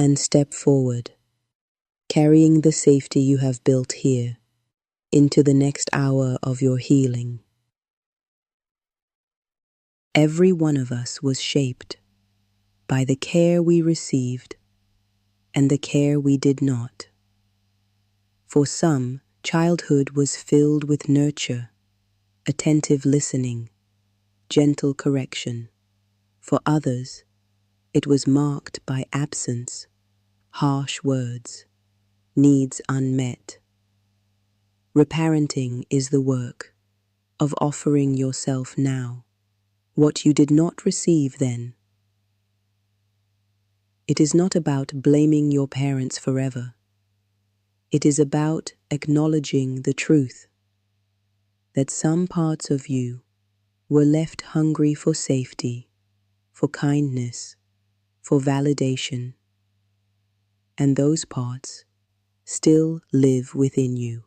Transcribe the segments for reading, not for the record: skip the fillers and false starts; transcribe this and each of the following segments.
and step forward, carrying the safety you have built here into the next hour of your healing. Every one of us was shaped by the care we received and the care we did not. For some, childhood was filled with nurture, attentive listening, gentle correction. For others, it was marked by absence, harsh words, needs unmet. Reparenting is the work of offering yourself now what you did not receive then. It is not about blaming your parents forever. It is about acknowledging the truth that some parts of you were left hungry for safety, for kindness, for validation, and those parts still live within you.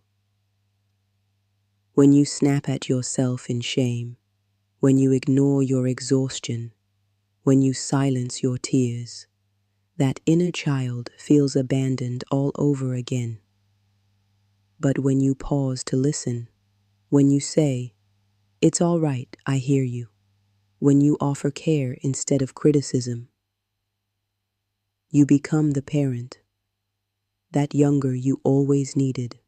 When you snap at yourself in shame, when you ignore your exhaustion, when you silence your tears, that inner child feels abandoned all over again. But when you pause to listen, when you say, "It's all right, I hear you," when you offer care instead of criticism, you become the parent, that younger you always needed.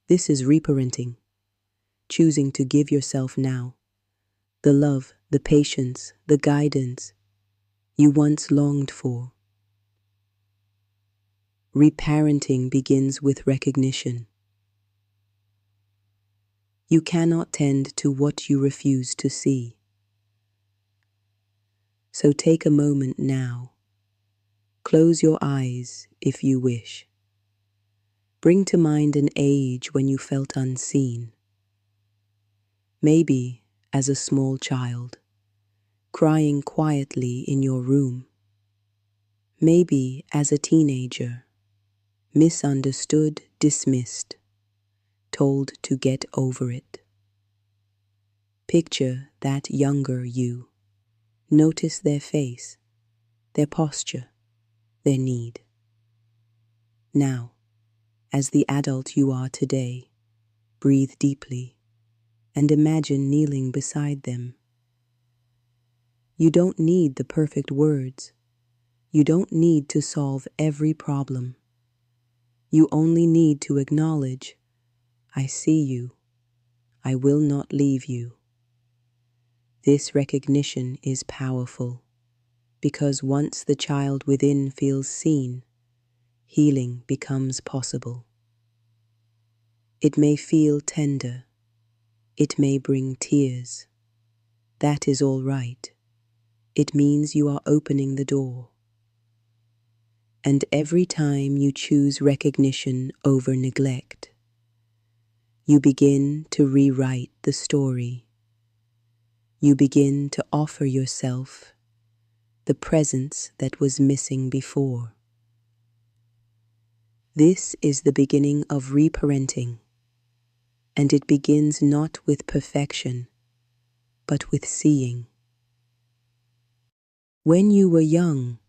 This is reparenting, choosing to give yourself now the love, the patience, the guidance you once longed for. Reparenting begins with recognition. You cannot tend to what you refuse to see. So take a moment now. Close your eyes if you wish. Bring to mind an age when you felt unseen. Maybe as a small child, crying quietly in your room. Maybe as a teenager, misunderstood, dismissed, told to get over it. Picture that younger you. Notice their face, their posture, their need. Now, as the adult you are today, breathe deeply and imagine kneeling beside them. You don't need the perfect words. You don't need to solve every problem. You only need to acknowledge, "I see you. I will not leave you." This recognition is powerful because once the child within feels seen, healing becomes possible. It may feel tender. It may bring tears. That is all right. It means you are opening the door. And every time you choose recognition over neglect, you begin to rewrite the story. You begin to offer yourself the presence that was missing before. This is the beginning of reparenting, and it begins not with perfection, but with seeing. When you were young,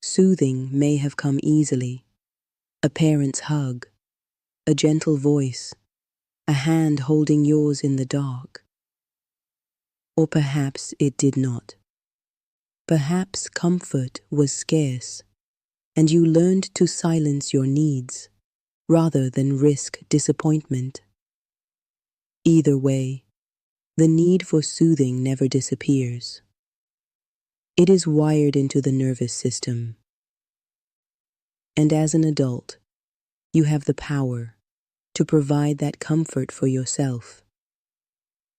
soothing may have come easily. A parent's hug, a gentle voice, a hand holding yours in the dark. Or perhaps it did not. Perhaps comfort was scarce, and you learned to silence your needs rather than risk disappointment. Either way, the need for soothing never disappears. It is wired into the nervous system. And as an adult, you have the power to provide that comfort for yourself.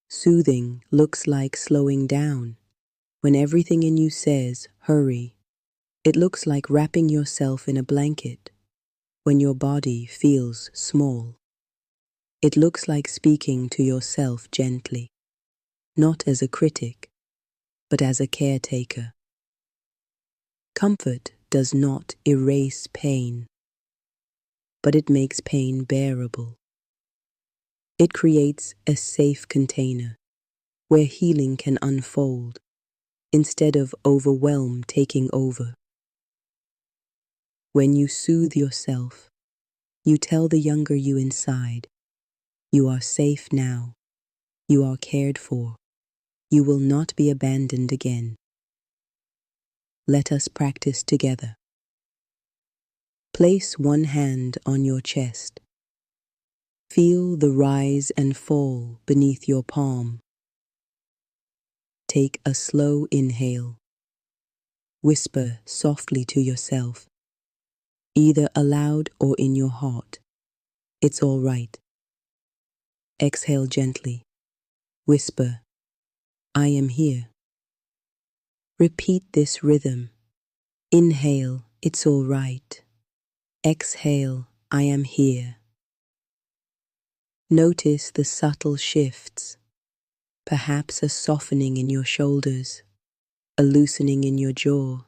Soothing looks like slowing down when everything in you says, "Hurry." It looks like wrapping yourself in a blanket when your body feels small. It looks like speaking to yourself gently, not as a critic, but as a caretaker. Comfort does not erase pain, but it makes pain bearable. It creates a safe container where healing can unfold instead of overwhelm taking over. When you soothe yourself, you tell the younger you inside, you are safe now, you are cared for, you will not be abandoned again. Let us practice together. Place one hand on your chest. Feel the rise and fall beneath your palm. Take a slow inhale. Whisper softly to yourself, either aloud or in your heart, "It's all right." Exhale gently. Whisper, "I am here." Repeat this rhythm. Inhale, "It's all right." Exhale, "I am here." Notice the subtle shifts, perhaps a softening in your shoulders, a loosening in your jaw,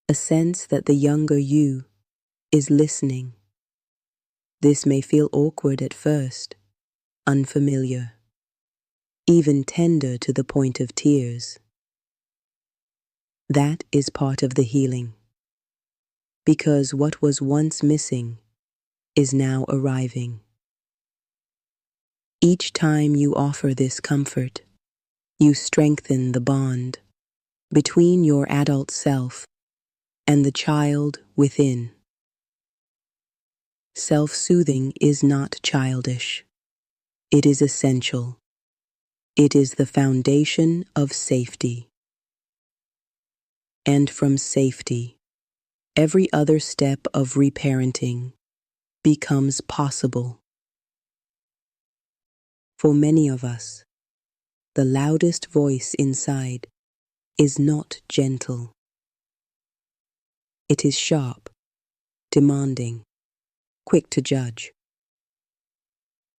a sense that the younger you is listening. This may feel awkward at first, unfamiliar, even tender to the point of tears. That is part of the healing, because what was once missing is now arriving. Each time you offer this comfort, you strengthen the bond between your adult self and the child within. Self-soothing is not childish. It is essential. It is the foundation of safety. And from safety, every other step of reparenting becomes possible. For many of us, the loudest voice inside is not gentle. It is sharp, demanding, quick to judge.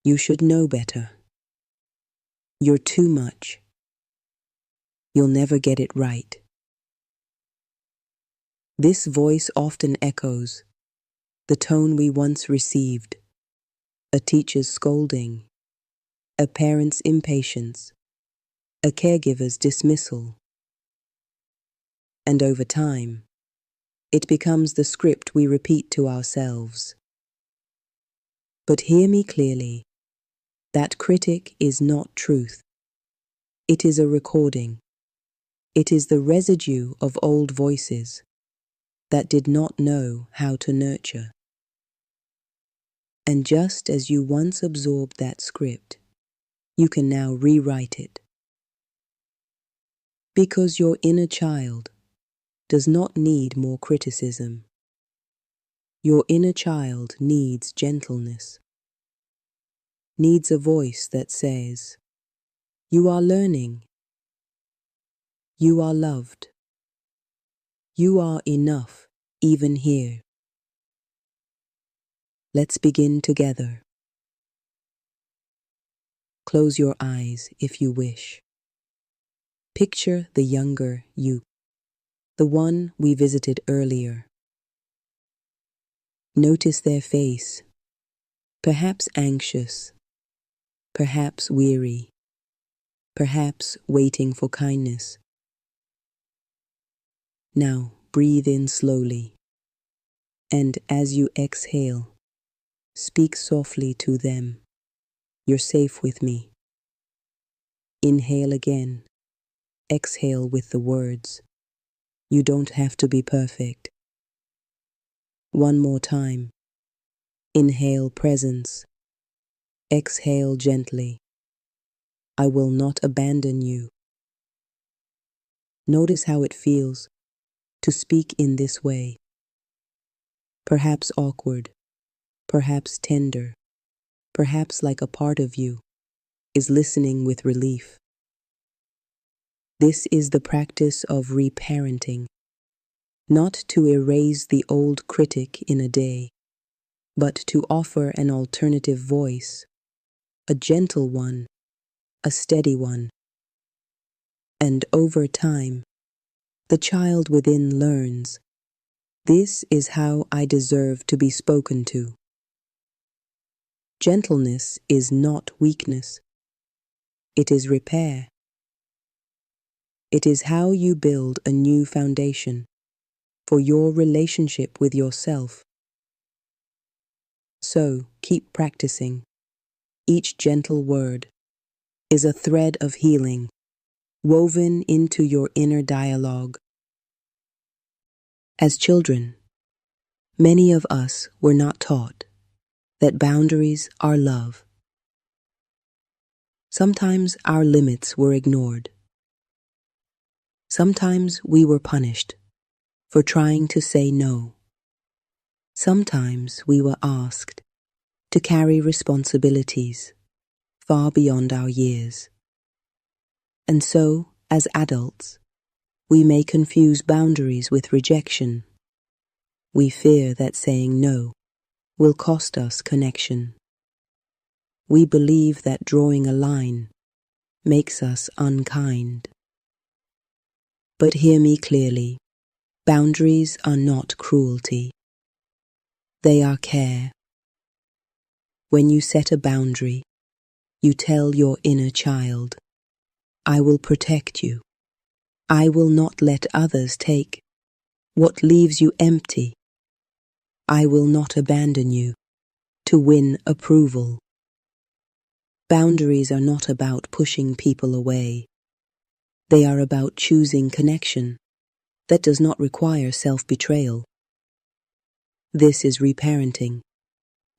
You should know better. You're too much. You'll never get it right. This voice often echoes the tone we once received, a teacher's scolding, a parent's impatience, a caregiver's dismissal. And over time, it becomes the script we repeat to ourselves. But hear me clearly, that critic is not truth. It is a recording. It is the residue of old voices that did not know how to nurture. And just as you once absorbed that script, you can now rewrite it. Because your inner child does not need more criticism. Your inner child needs gentleness, needs a voice that says, "You are learning. You are loved. You are enough, even here." Let's begin together. Close your eyes if you wish. Picture the younger you, the one we visited earlier. Notice their face, perhaps anxious, perhaps weary, perhaps waiting for kindness. Now breathe in slowly, and as you exhale, speak softly to them. "You're safe with me." Inhale again. Exhale with the words, "You don't have to be perfect." One more time. Inhale presence. Exhale gently. "I will not abandon you." Notice how it feels to speak in this way. Perhaps awkward, perhaps tender, perhaps like a part of you is listening with relief. This is the practice of reparenting, not to erase the old critic in a day, but to offer an alternative voice, a gentle one, a steady one. And over time, the child within learns, "This is how I deserve to be spoken to." Gentleness is not weakness. It is repair. It is how you build a new foundation, for your relationship with yourself. So keep practicing. Each gentle word is a thread of healing woven into your inner dialogue. As children, many of us were not taught that boundaries are love. Sometimes our limits were ignored. Sometimes we were punished for trying to say no. Sometimes we were asked to carry responsibilities far beyond our years. And so, as adults, we may confuse boundaries with rejection. We fear that saying no will cost us connection. We believe that drawing a line makes us unkind. But hear me clearly. Boundaries are not cruelty. They are care. When you set a boundary, you tell your inner child, I will protect you. I will not let others take what leaves you empty. I will not abandon you to win approval. Boundaries are not about pushing people away. They are about choosing connection that does not require self-betrayal. This is reparenting,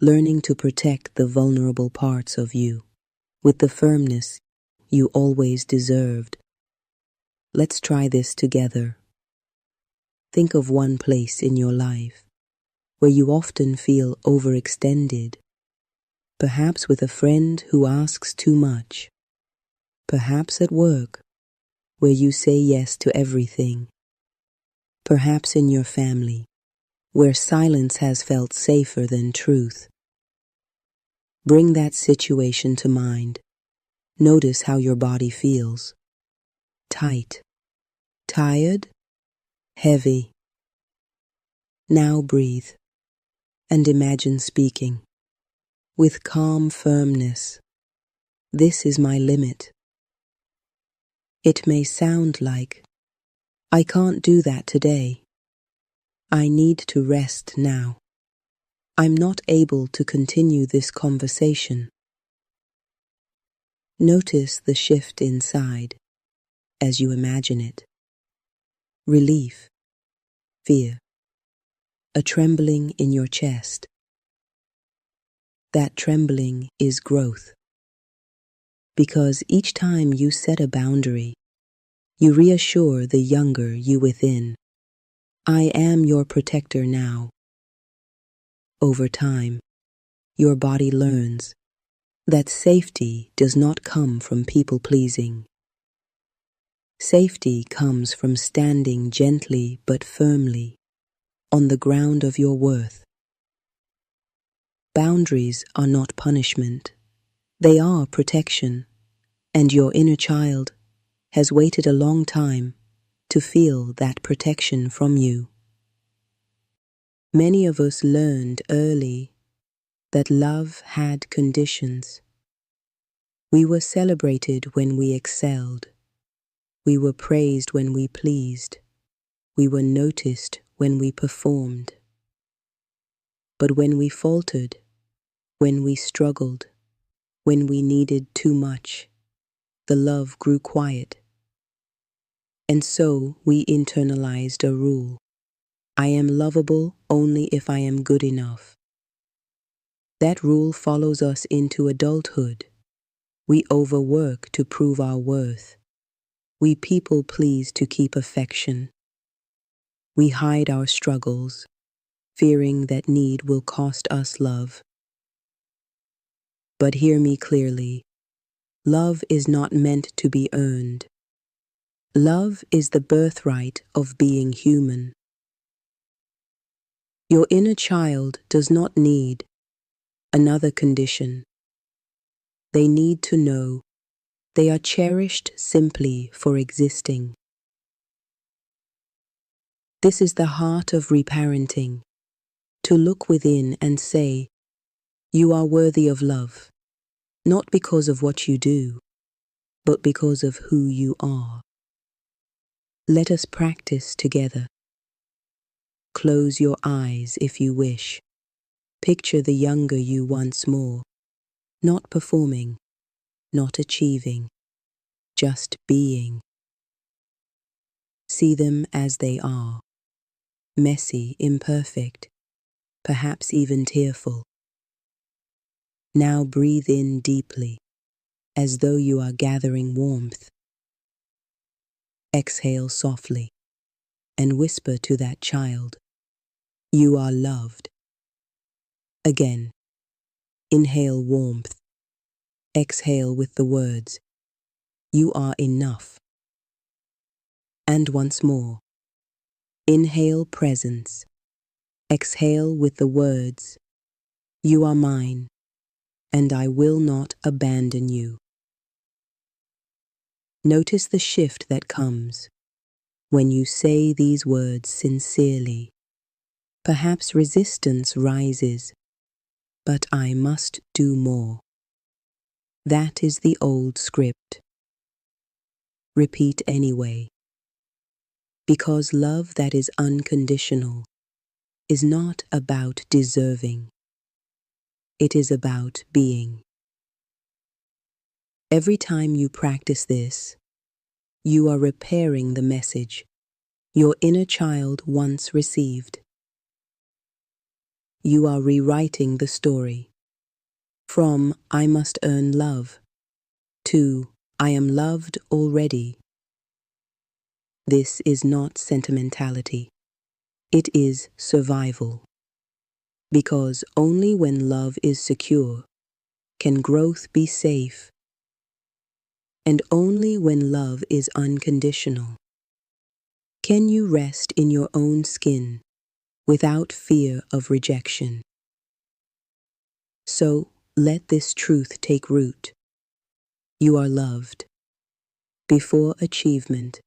learning to protect the vulnerable parts of you with the firmness you always deserved. Let's try this together. Think of one place in your life where you often feel overextended, perhaps with a friend who asks too much, perhaps at work where you say yes to everything, perhaps in your family where silence has felt safer than truth. Bring that situation to mind. Notice how your body feels. Tight, tired, heavy. Now breathe and imagine speaking with calm firmness. This is my limit. It may sound like, I can't do that today. I need to rest now. I'm not able to continue this conversation. Notice the shift inside as you imagine it. Relief, fear, a trembling in your chest. That trembling is growth. Because each time you set a boundary, you reassure the younger you within. I am your protector now. Over time, your body learns that safety does not come from people-pleasing. Safety comes from standing gently but firmly on the ground of your worth. Boundaries are not punishment. They are protection, and your inner child has waited a long time to feel that protection from you. Many of us learned early that love had conditions. We were celebrated when we excelled. We were praised when we pleased. We were noticed when we performed. But when we faltered, when we struggled, when we needed too much, the love grew quiet. And so we internalized a rule. I am lovable only if I am good enough. That rule follows us into adulthood. We overwork to prove our worth. We people please to keep affection. We hide our struggles, fearing that need will cost us love. But hear me clearly. Love is not meant to be earned. Love is the birthright of being human. Your inner child does not need another condition. They need to know they are cherished simply for existing. This is the heart of reparenting, to look within and say, you are worthy of love, not because of what you do, but because of who you are. Let us practice together. close your eyes if you wish. Picture the younger you once more, not performing, not achieving, just being. See them as they are, messy, imperfect, perhaps even tearful. Now breathe in deeply, as though you are gathering warmth. Exhale softly, and whisper to that child, "You are loved." Again, inhale warmth. Exhale with the words, "You are enough." And once more, inhale presence. Exhale with the words, "You are mine, and I will not abandon you." Notice the shift that comes when you say these words sincerely. Perhaps resistance rises, but I must do more. That is the old script. Repeat anyway, because love that is unconditional is not about deserving. It is about being. Every time you practice this, you are repairing the message your inner child once received. You are rewriting the story from "I must earn love" to "I am loved already." This is not sentimentality. It is survival. Because only when love is secure can growth be safe. And only when love is unconditional can you rest in your own skin without fear of rejection. So let this truth take root. You are loved. Before achievement,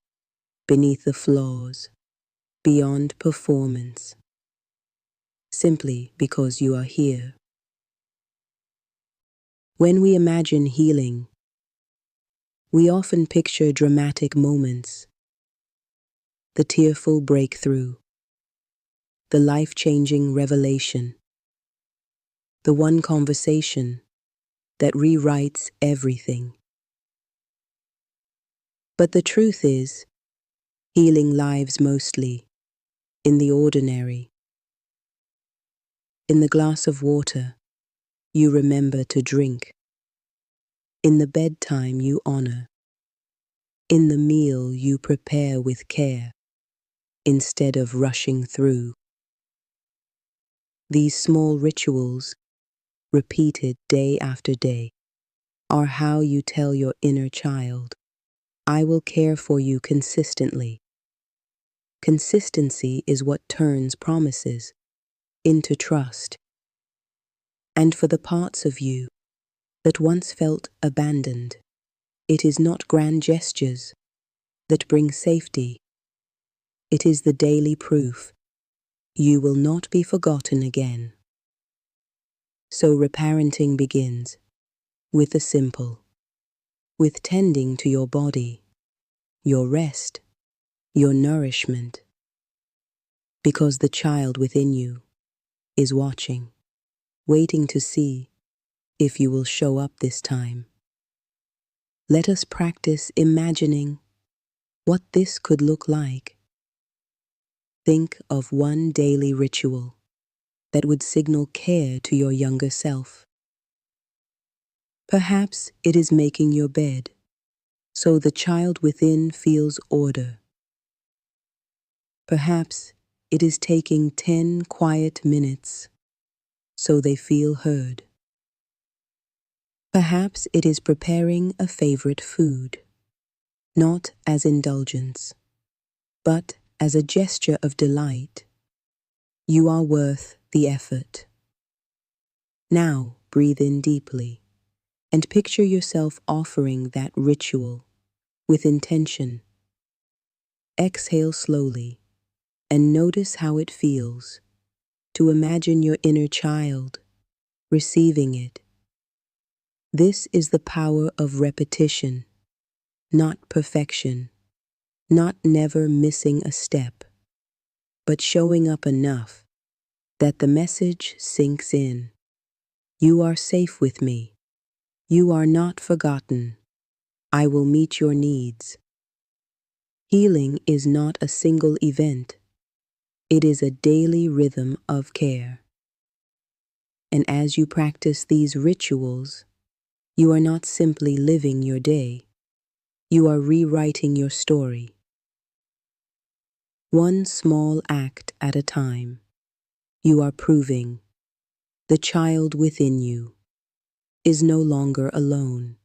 beneath the flaws, beyond performance. Simply because you are here. When we imagine healing, we often picture dramatic moments, the tearful breakthrough, the life-changing revelation, the one conversation that rewrites everything. But the truth is, healing lives mostly in the ordinary. In the glass of water you remember to drink, in the bedtime you honor, in the meal you prepare with care instead of rushing through. These small rituals, repeated day after day, are how you tell your inner child, "I will care for you consistently." Consistency is what turns promises into trust. And for the parts of you that once felt abandoned, it is not grand gestures that bring safety. It is the daily proof you will not be forgotten again. So reparenting begins with the simple, with tending to your body, your rest, your nourishment, because the child within you is watching, waiting to see if you will show up this time. Let us practice imagining what this could look like. Think of one daily ritual that would signal care to your younger self. Perhaps it is making your bed so the child within feels order. Perhaps it is taking 10 quiet minutes so they feel heard. Perhaps it is preparing a favorite food, not as indulgence, but as a gesture of delight. You are worth the effort. Now breathe in deeply and picture yourself offering that ritual with intention. Exhale slowly and notice how it feels to imagine your inner child receiving it. This is the power of repetition, not perfection, not never missing a step, but showing up enough that the message sinks in. You are safe with me. You are not forgotten. I will meet your needs. Healing is not a single event. It is a daily rhythm of care. And as you practice these rituals, you are not simply living your day. You are rewriting your story. One small act at a time, you are proving the child within you is no longer alone.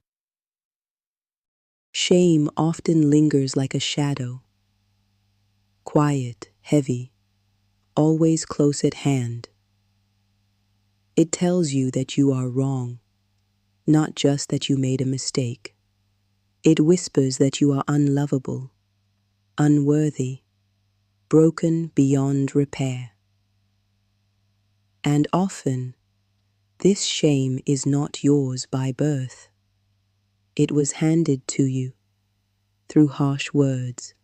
Shame often lingers like a shadow, quiet, heavy, always close at hand. It tells you that you are wrong, not just that you made a mistake. It whispers that you are unlovable, unworthy, broken beyond repair. And often, this shame is not yours by birth. It was handed to you through harsh words,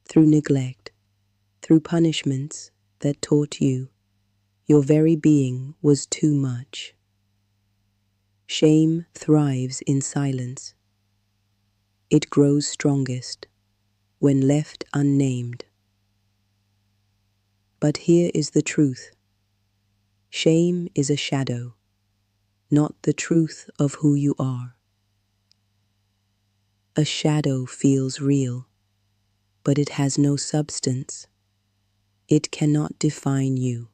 through neglect, through punishments that taught you your very being was too much. Shame thrives in silence. It grows strongest when left unnamed. But here is the truth. Shame is a shadow, not the truth of who you are. A shadow feels real, but it has no substance. It cannot define you.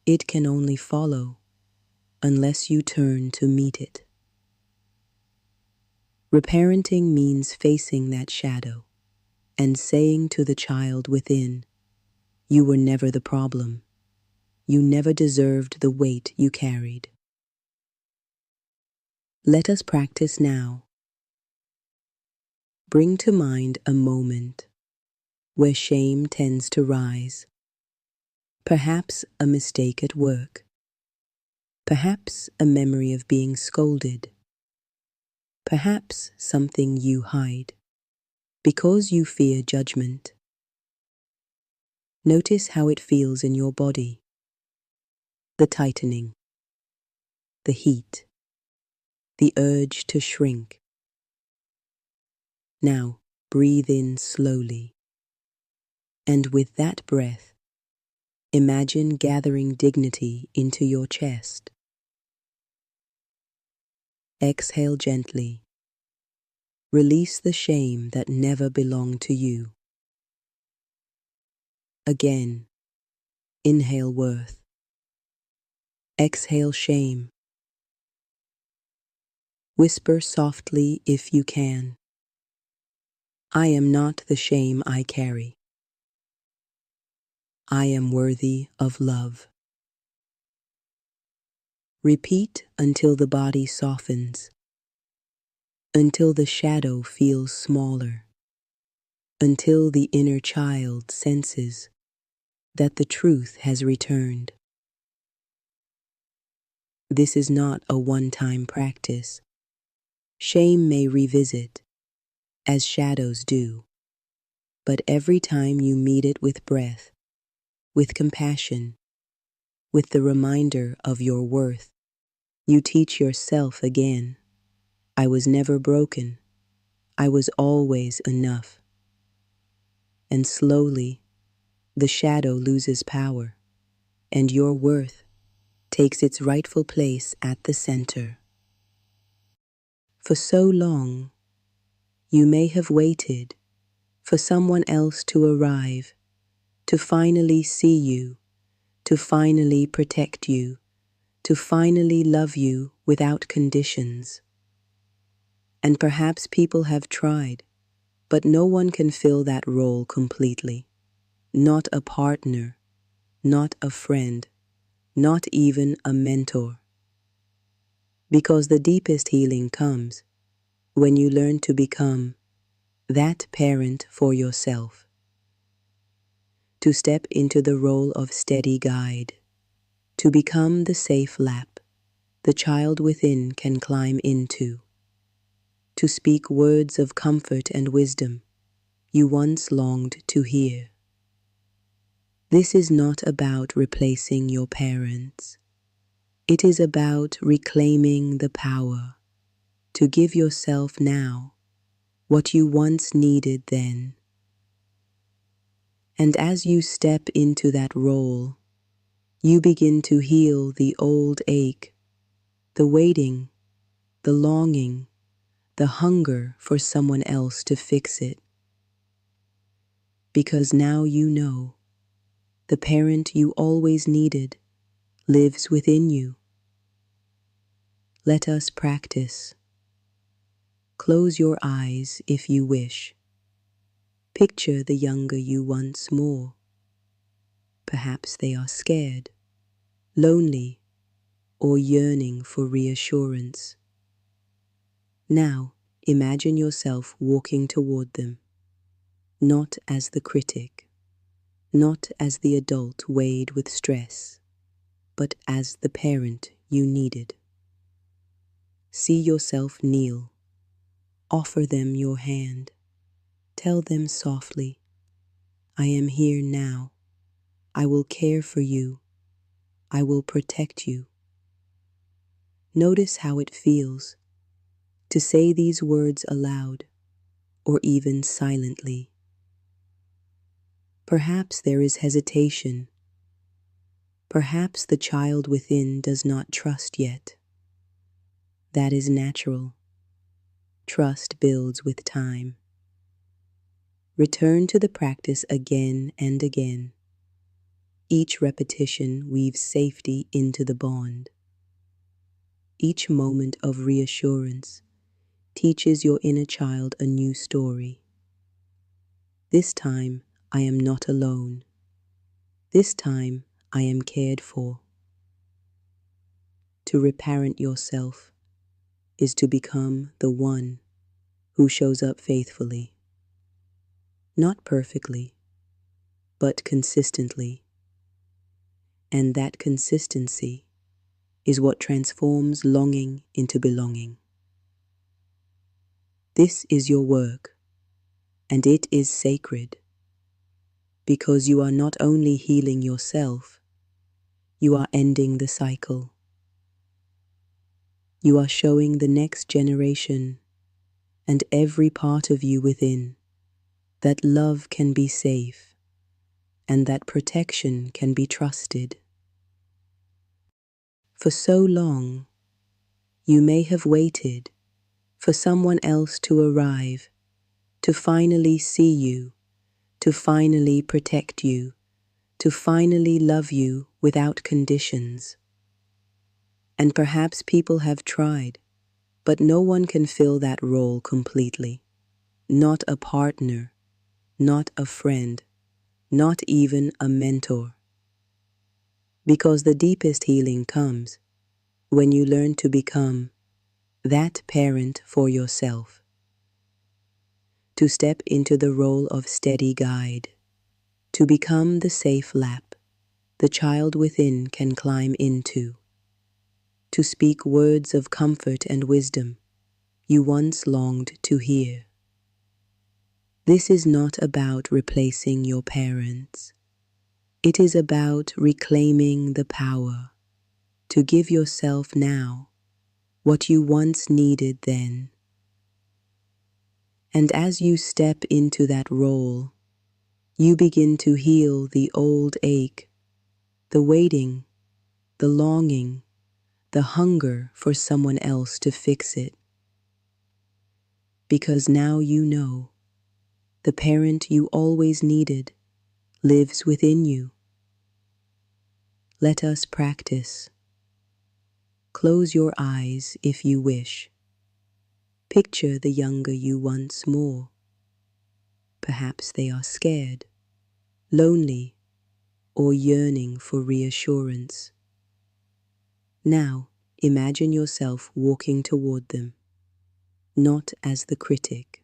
It can only follow unless you turn to meet it. Reparenting means facing that shadow and saying to the child within, you were never the problem. You never deserved the weight you carried. Let us practice now. Bring to mind a moment where shame tends to rise. Perhaps a mistake at work. Perhaps a memory of being scolded. Perhaps something you hide because you fear judgment. Notice how it feels in your body. The tightening, the heat, the urge to shrink. Now breathe in slowly. And with that breath, imagine gathering dignity into your chest. Exhale gently. Release the shame that never belonged to you. Again, inhale worth. Exhale shame. Whisper softly if you can. I am not the shame I carry. I am worthy of love. Repeat until the body softens, until the shadow feels smaller, until the inner child senses that the truth has returned. This is not a one-time practice. Shame may revisit, as shadows do, but every time you meet it with breath, with compassion, with the reminder of your worth, you teach yourself again, I was never broken. I was always enough. And slowly, the shadow loses power, and your worth takes its rightful place at the center. For so long, you may have waited for someone else to arrive, to finally see you, to finally protect you, to finally love you without conditions. And perhaps people have tried, but no one can fill that role completely. Not a partner, not a friend, not even a mentor. Because the deepest healing comes when you learn to become that parent for yourself. To step into the role of steady guide, to become the safe lap the child within can climb into, to speak words of comfort and wisdom you once longed to hear. This is not about replacing your parents. It is about reclaiming the power to give yourself now what you once needed then. And as you step into that role, you begin to heal the old ache, the waiting, the longing, the hunger for someone else to fix it. Because now you know the parent you always needed lives within you. Let us practice. Close your eyes if you wish. Picture the younger you once more. Perhaps they are scared, lonely, or yearning for reassurance. Now, imagine yourself walking toward them, not as the critic, not as the adult weighed with stress, but as the parent you needed. See yourself kneel. Offer them your hand. Tell them softly, I am here now. I will care for you. I will protect you. Notice how it feels to say these words aloud or even silently. Perhaps there is hesitation. Perhaps the child within does not trust yet. That is natural. Trust builds with time. Return to the practice again and again. Each repetition weaves safety into the bond. Each moment of reassurance teaches your inner child a new story. This time, I am not alone. This time, I am cared for. To reparent yourself is to become the one who shows up faithfully. Not perfectly, but consistently. And that consistency is what transforms longing into belonging. This is your work, and it is sacred, because you are not only healing yourself, you are ending the cycle. You are showing the next generation and every part of you within that love can be safe and that protection can be trusted. For so long, you may have waited for someone else to arrive, to finally see you, to finally protect you, to finally love you without conditions. And perhaps people have tried, but no one can fill that role completely. Not a partner, not a friend, not even a mentor. Because the deepest healing comes when you learn to become that parent for yourself. To step into the role of steady guide, to become the safe lap the child within can climb into, to speak words of comfort and wisdom you once longed to hear. This is not about replacing your parents. It is about reclaiming the power to give yourself now what you once needed then. And as you step into that role, you begin to heal the old ache, the waiting, the longing, the hunger for someone else to fix it. Because now you know the parent you always needed lives within you. Let us practice. Close your eyes if you wish. Picture the younger you once more. Perhaps they are scared, lonely, or yearning for reassurance. Now, imagine yourself walking toward them, not as the critic,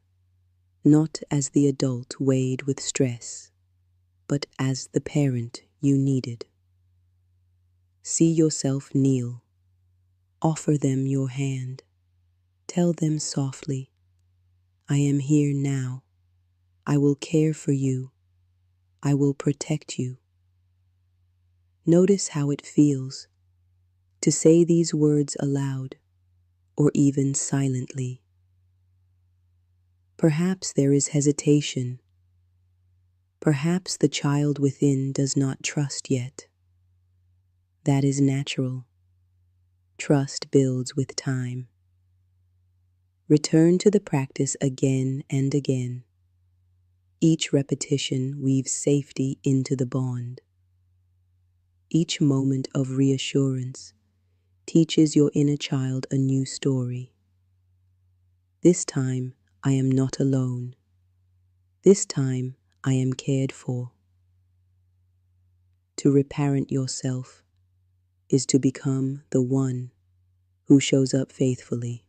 not as the adult weighed with stress, but as the parent you needed. See yourself kneel. Offer them your hand. Tell them softly, I am here now. I will care for you. I will protect you. Notice how it feels to say these words aloud or even silently. Perhaps there is hesitation. Perhaps the child within does not trust yet. That is natural. Trust builds with time. Return to the practice again and again. Each repetition weaves safety into the bond. Each moment of reassurance teaches your inner child a new story. This time, I am not alone. This time, I am cared for. To reparent yourself is to become the one who shows up faithfully.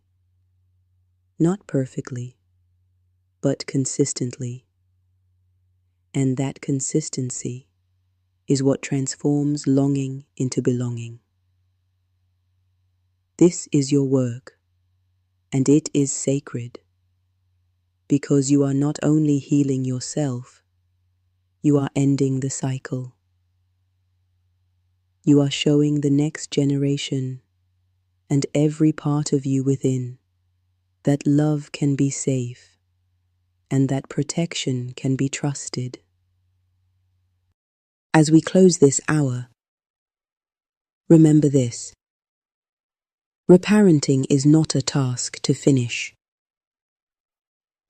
Not perfectly, but consistently. And that consistency is what transforms longing into belonging. This is your work, and it is sacred, because you are not only healing yourself, you are ending the cycle. You are showing the next generation and every part of you within that love can be safe and that protection can be trusted. As we close this hour, remember this. Reparenting is not a task to finish.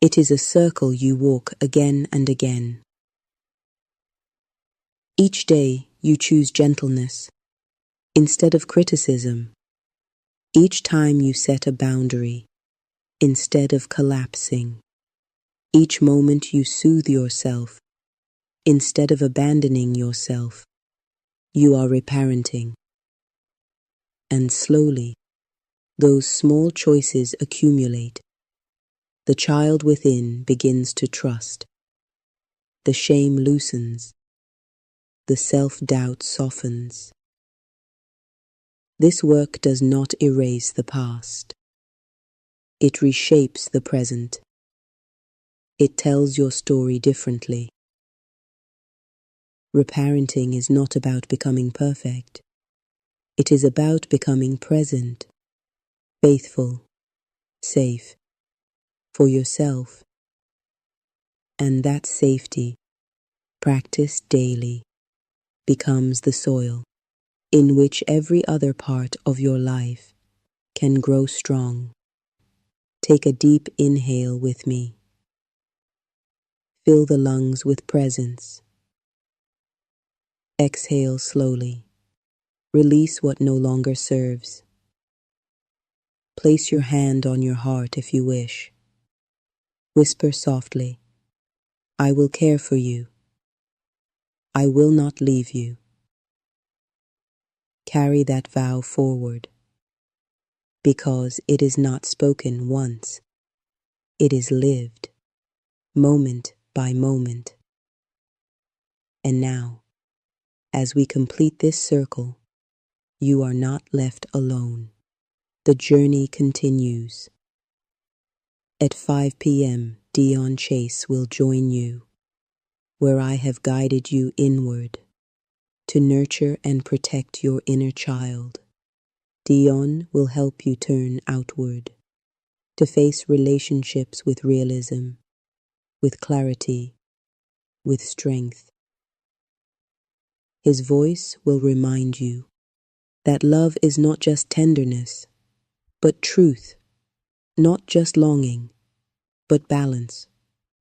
It is a circle you walk again and again. Each day you choose gentleness instead of criticism. Each time you set a boundary instead of collapsing. Each moment you soothe yourself instead of abandoning yourself. You are reparenting. And slowly, those small choices accumulate. The child within begins to trust. The shame loosens. The self-doubt softens. This work does not erase the past. It reshapes the present. It tells your story differently. Reparenting is not about becoming perfect. It is about becoming present, faithful, safe, for yourself. And that safety, practiced daily, becomes the soil in which every other part of your life can grow strong. Take a deep inhale with me. Fill the lungs with presence. Exhale slowly. Release what no longer serves. Place your hand on your heart if you wish. Whisper softly, I will care for you. I will not leave you. Carry that vow forward, because it is not spoken once. It is lived, moment by moment. And now, as we complete this circle, you are not left alone. The journey continues. At 5 p.m., Dion Chase will join you, where I have guided you inward to nurture and protect your inner child. Dion will help you turn outward, to face relationships with realism, with clarity, with strength. His voice will remind you that love is not just tenderness, but truth, not just longing, but balance.